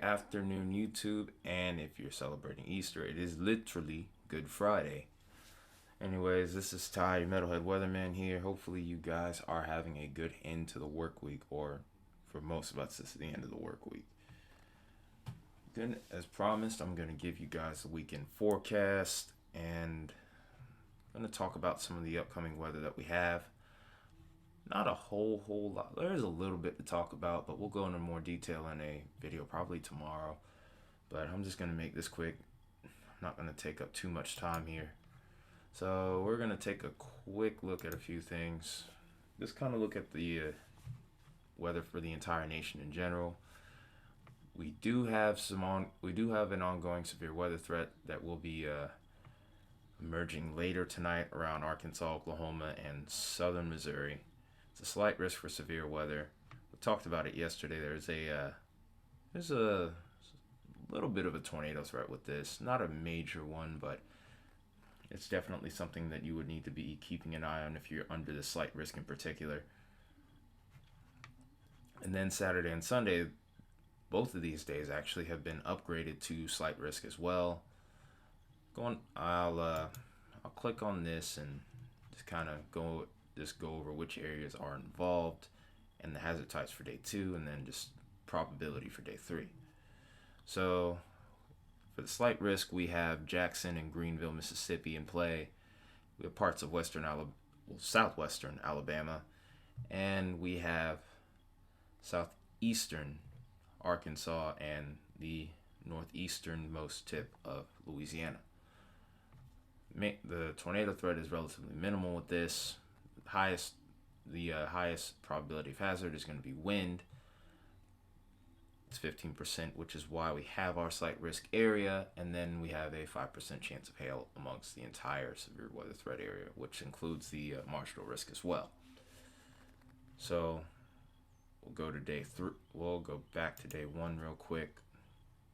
afternoon, YouTube. And if you're celebrating Easter, it is literally Good Friday. Anyways, this is Ty, your metalhead weatherman here. Hopefully, you guys are having a good end to the work week, or for most of us, this is the end of the work week. Good, as promised, I'm going to give you guys the weekend forecast, and I'm going to talk about some of the upcoming weather that we have. Not a whole lot. There's a little bit to talk about, but we'll go into more detail in a video probably tomorrow. But I'm just going to make this quick. I'm not going to take up too much time here. So we're going to take a quick look at a few things. Just kind of look at the weather for the entire nation in general. We do have an ongoing severe weather threat that will be emerging later tonight around Arkansas, Oklahoma, and southern Missouri. It's a slight risk for severe weather. We talked about it yesterday. There's a little bit of a tornado threat with this. Not a major one, but it's definitely something that you would need to be keeping an eye on if you're under the slight risk in particular. And then Saturday and Sunday, both of these days actually have been upgraded to slight risk as well. I'll click on this and just kind of go over which areas are involved and the hazard types for day 2, and then just probability for day 3. So for the slight risk, we have Jackson and Greenville, Mississippi in play. We have parts of southwestern Alabama, and we have southeastern Arkansas and the northeasternmost tip of Louisiana. The tornado threat is relatively minimal with this. The highest probability of hazard is going to be wind. It's 15%, which is why we have our slight risk area, and then we have a 5% chance of hail amongst the entire severe weather threat area, which includes the marginal risk as well. So we'll go to day 3. We'll go back to day 1 real quick.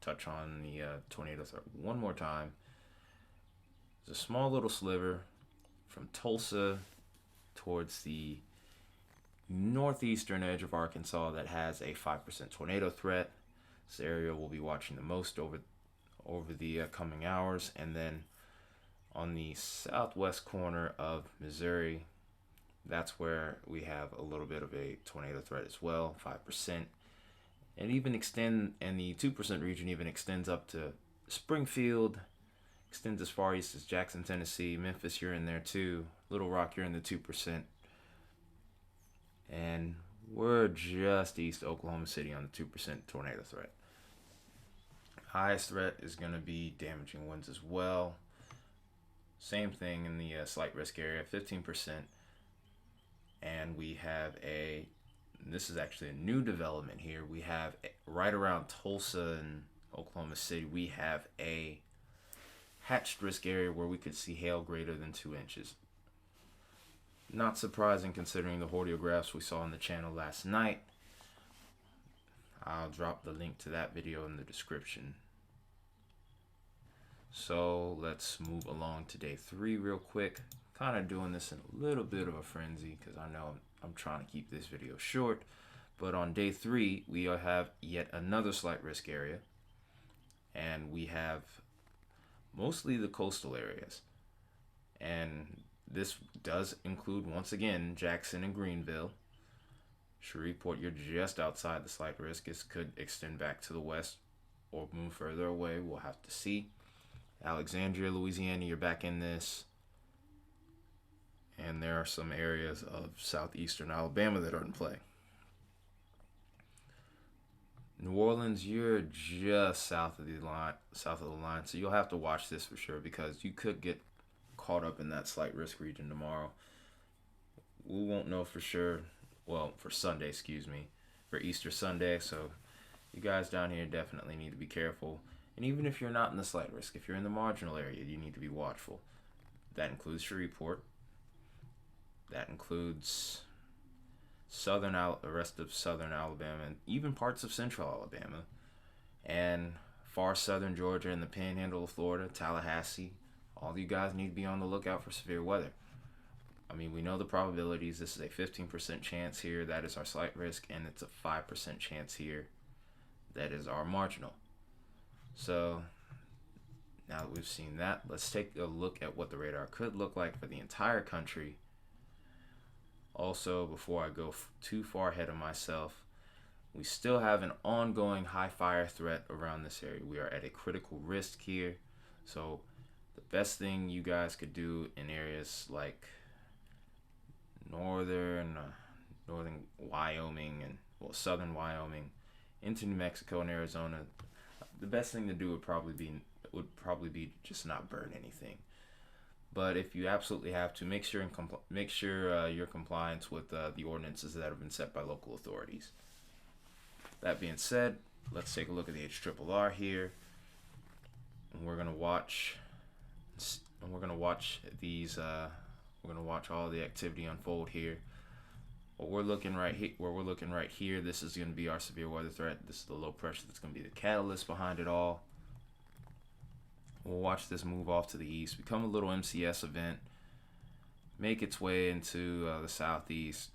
Touch on the tornado threat one more time. There's a small little sliver from Tulsa towards the northeastern edge of Arkansas that has a 5% tornado threat. This area we'll be watching the most over the coming hours. And then on the southwest corner of Missouri, that's where we have a little bit of a tornado threat as well, 5%. And the 2% region even extends up to Springfield, extends as far east as Jackson, Tennessee. Memphis, you're in there too. Little Rock, you're in the 2%. And we're just east of Oklahoma City on the 2% tornado threat. Highest threat is going to be damaging winds as well. Same thing in the slight risk area, 15%. And we have this is actually a new development here. We have right around Tulsa and Oklahoma City, we have a hatched risk area where we could see hail greater than 2 inches. Not surprising considering the hordeographs we saw on the channel last night. I'll drop the link to that video in the description. So let's move along to day 3 real quick. Kind of doing this in a little bit of a frenzy because I know I'm trying to keep this video short. But on day 3, we have yet another slight risk area. And we have mostly the coastal areas. And this does include, once again, Jackson and Greenville. Shreveport, you're just outside the slight risk. This could extend back to the west or move further away. We'll have to see. Alexandria, Louisiana, you're back in this. And there are some areas of southeastern Alabama that are in play. New Orleans, you're just south of the line, so you'll have to watch this for sure because you could get caught up in that slight risk region tomorrow. We won't know for sure. Well, for Sunday, for Easter Sunday. So you guys down here definitely need to be careful. And even if you're not in the slight risk, if you're in the marginal area, you need to be watchful. That includes Shreveport. That includes the rest of southern Alabama, and even parts of central Alabama, and far southern Georgia and the panhandle of Florida, Tallahassee. All you guys need to be on the lookout for severe weather. I mean, we know the probabilities. This is a 15% chance here. That is our slight risk, and it's a 5% chance here. that is our marginal. So now that we've seen that, let's take a look at what the radar could look like for the entire country. Also, before I go too far ahead of myself, we still have an ongoing high fire threat around this area. We are at a critical risk here. So the best thing you guys could do in areas like northern Wyoming and southern Wyoming into New Mexico and Arizona, the best thing to do would probably be just not burn anything. But if you absolutely have to, make sure you're compliant with the ordinances that have been set by local authorities. That being said, let's take a look at the HRRR here, and we're gonna watch these. We're gonna watch all the activity unfold here. Where we're looking right here, this is gonna be our severe weather threat. This is the low pressure that's gonna be the catalyst behind it all. We'll watch this move off to the east, become a little MCS event, make its way into the southeast,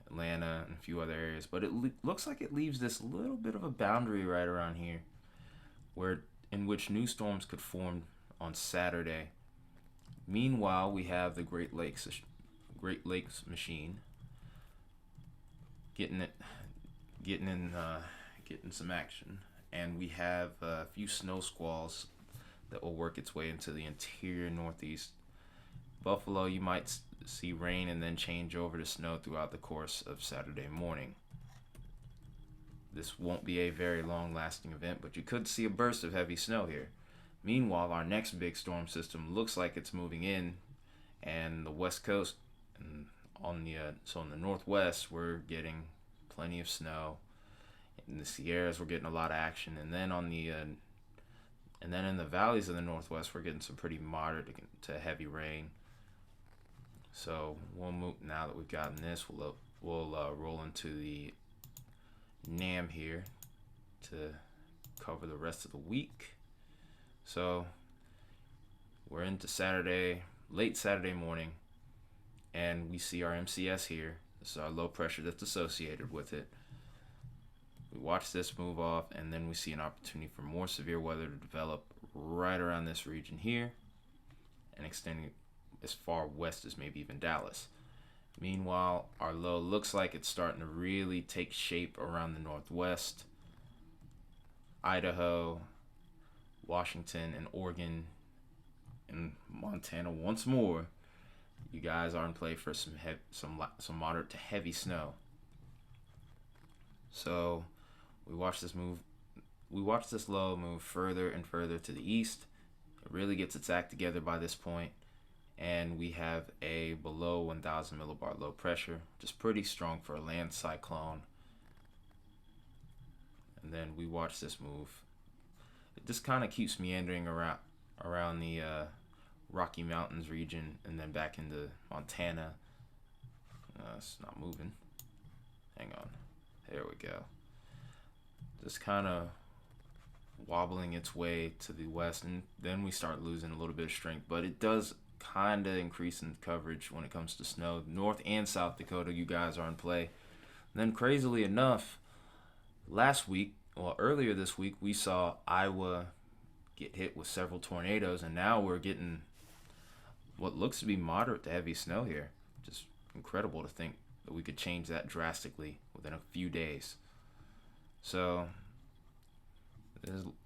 Atlanta, and a few other areas. But it looks like it leaves this little bit of a boundary right around here, in which new storms could form on Saturday. Meanwhile, we have the Great Lakes machine getting some action, and we have a few snow squalls that will work its way into the interior northeast. Buffalo, you might see rain and then change over to snow throughout the course of Saturday morning. This won't be a very long lasting event, but you could see a burst of heavy snow here. Meanwhile, our next big storm system looks like it's moving in, and the west coast and in the northwest we're getting plenty of snow. In the Sierras we're getting a lot of action, and then in the valleys of the northwest we're getting some pretty moderate to heavy rain. So we'll move, now that we've gotten this, we'll roll into the NAM here to cover the rest of the week. So we're into late Saturday morning, and we see our MCS here. This is our low pressure that's associated with it. We watch this move off, and then we see an opportunity for more severe weather to develop right around this region here and extending as far west as maybe even Dallas. Meanwhile, our low looks like it's starting to really take shape around the northwest, Idaho, Washington, and Oregon, and Montana once more. You guys are in play for some moderate to heavy snow. So we watch this low move further and further to the east. It really gets its act together by this point, and we have a below 1,000 millibar low pressure, which is pretty strong for a land cyclone. And then we watch this move. It just kind of keeps meandering around the Rocky Mountains region and then back into Montana. It's not moving. Hang on. There we go. Just kind of wobbling its way to the west, and then we start losing a little bit of strength, but it does kind of increase in coverage when it comes to snow. North and South Dakota, you guys are in play. And then crazily enough, earlier this week, we saw Iowa get hit with several tornadoes, and now we're getting what looks to be moderate to heavy snow here. Just incredible to think that we could change that drastically within a few days. So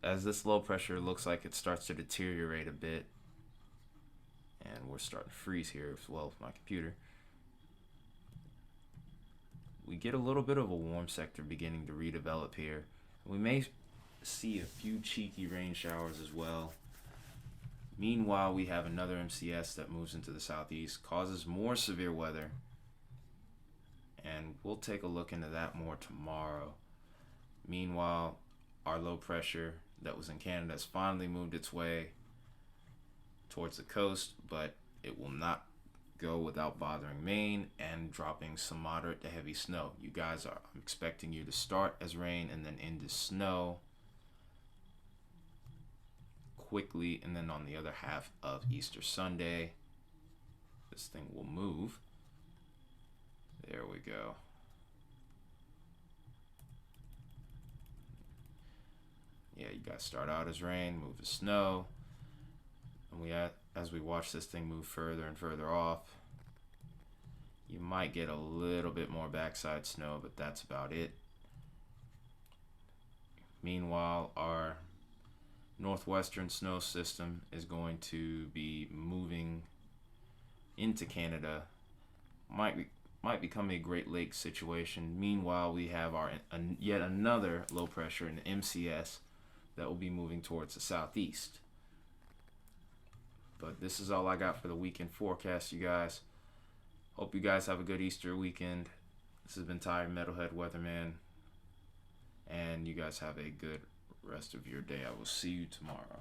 as this low pressure looks like it starts to deteriorate a bit, and we're starting to freeze here as well with my computer, we get a little bit of a warm sector beginning to redevelop here. We may see a few cheeky rain showers as well. Meanwhile, we have another MCS that moves into the southeast, causes more severe weather, and we'll take a look into that more tomorrow. Meanwhile, our low pressure that was in Canada has finally moved its way towards the coast, but it will not go without bothering Maine and dropping some moderate to heavy snow. I'm expecting you to start as rain and then end as snow quickly, and then on the other half of Easter Sunday, this thing will move. There we go. Yeah, you guys start out as rain, move to snow, and as we watch this thing move further and further off, you might get a little bit more backside snow, but that's about it. Meanwhile, our northwestern snow system is going to be moving into Canada. Might become a Great Lakes situation. Meanwhile, we have our yet another low pressure in MCS that will be moving towards the southeast. But this is all I got for the weekend forecast, you guys. Hope you guys have a good Easter weekend. This has been Ty, Metalhead Weatherman, and you guys have a good rest of your day. I will see you tomorrow.